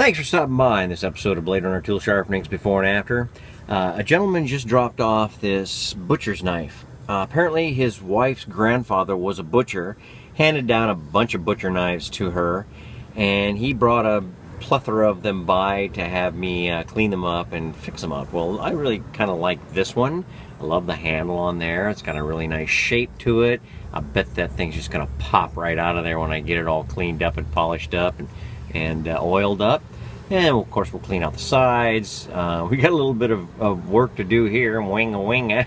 Thanks for stopping by in this episode of Bladerunner Tool Sharpenings Before and After. A gentleman just dropped off this butcher's knife. Apparently his wife's grandfather was a butcher, handed down a bunch of butcher knives to her, and he brought a plethora of them by to have me clean them up and fix them up. Well, I really kind of like this one. I love the handle on there. It's got a really nice shape to it. I bet that thing's just going to pop right out of there when I get it all cleaned up and polished up and oiled up. And of course we'll clean out the sides. We got a little bit of work to do here. Wing.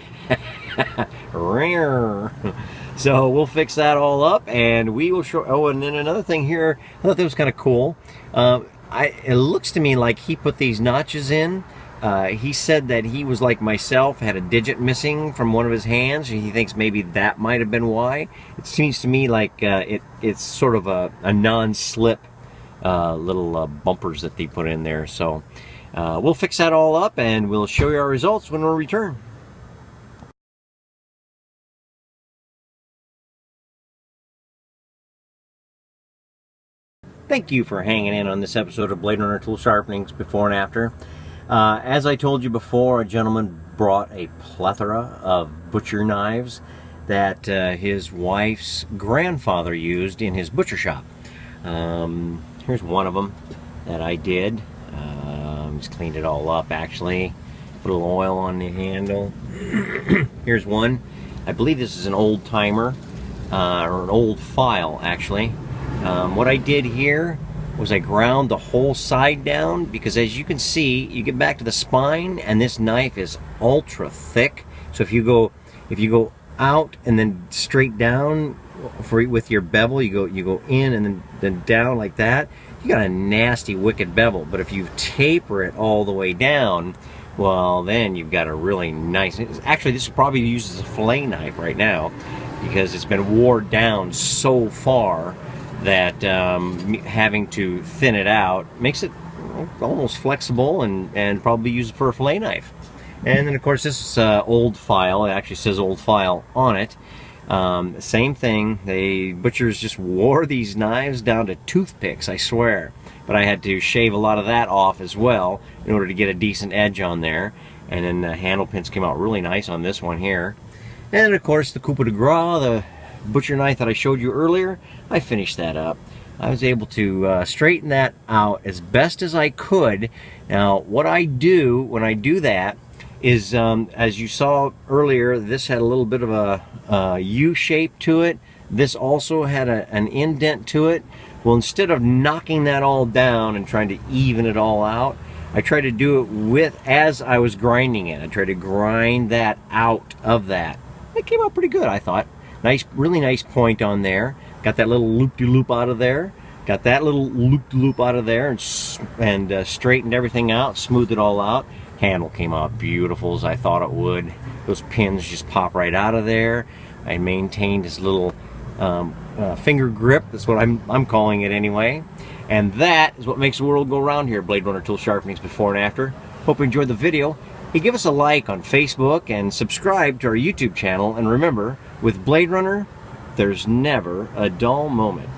So we'll fix that all up and we will show. Oh, and then another thing here, I thought that was kind of cool. It looks to me like he put these notches in. He said that he was like myself, had a digit missing from one of his hands. He thinks maybe that might have been why. It seems to me like it's sort of a non-slip little bumpers that they put in there. So we'll fix that all up and we'll show you our results when we return. Thank you for hanging in on this episode of Bladerunner Tool Sharpenings Before and After. As I told you before, a gentleman brought a plethora of butcher knives that his wife's grandfather used in his butcher shop. Here's one of them that I did. Just cleaned it all up actually. Put a little oil on the handle. Here's one. I believe this is an old timer, or an old file actually. What I did here was I ground the whole side down because as you can see, you get back to the spine and this knife is ultra thick. So if you go out and then straight down with your bevel, you go in and then down like that, you got a nasty wicked bevel. But if you taper it all the way down, well then you've got a really nice, actually this is probably used as a fillet knife right now because it's been worn down so far that having to thin it out makes it almost flexible and probably use it for a fillet knife. And then of course this old file, it actually says old file on it. Same thing, the butchers just wore these knives down to toothpicks, I swear. But I had to shave a lot of that off as well in order to get a decent edge on there. And then the handle pins came out really nice on this one here. And of course the coup de grace, the butcher knife that I showed you earlier, I finished that up. I was able to straighten that out as best as I could. Now what I do when I do that is, as you saw earlier, this had a little bit of a U shape to it. This also had an indent to it. Well, instead of knocking that all down and trying to even it all out, I tried to do it as I was grinding it. I tried to grind that out of that. It came out pretty good, I thought. Nice, really nice point on there. Got that little loop-de-loop out of there. Got that little loop-de-loop out of there and straightened everything out, smoothed it all out. Handle came out beautiful as I thought it would. Those pins just pop right out of there. I maintained this little finger grip. That's what I'm calling it anyway. And that is what makes the world go round here. Bladerunner Tool Sharpenings Before and After. Hope you enjoyed the video. Hey, give us a like on Facebook and subscribe to our YouTube channel. And remember, with Bladerunner, there's never a dull moment.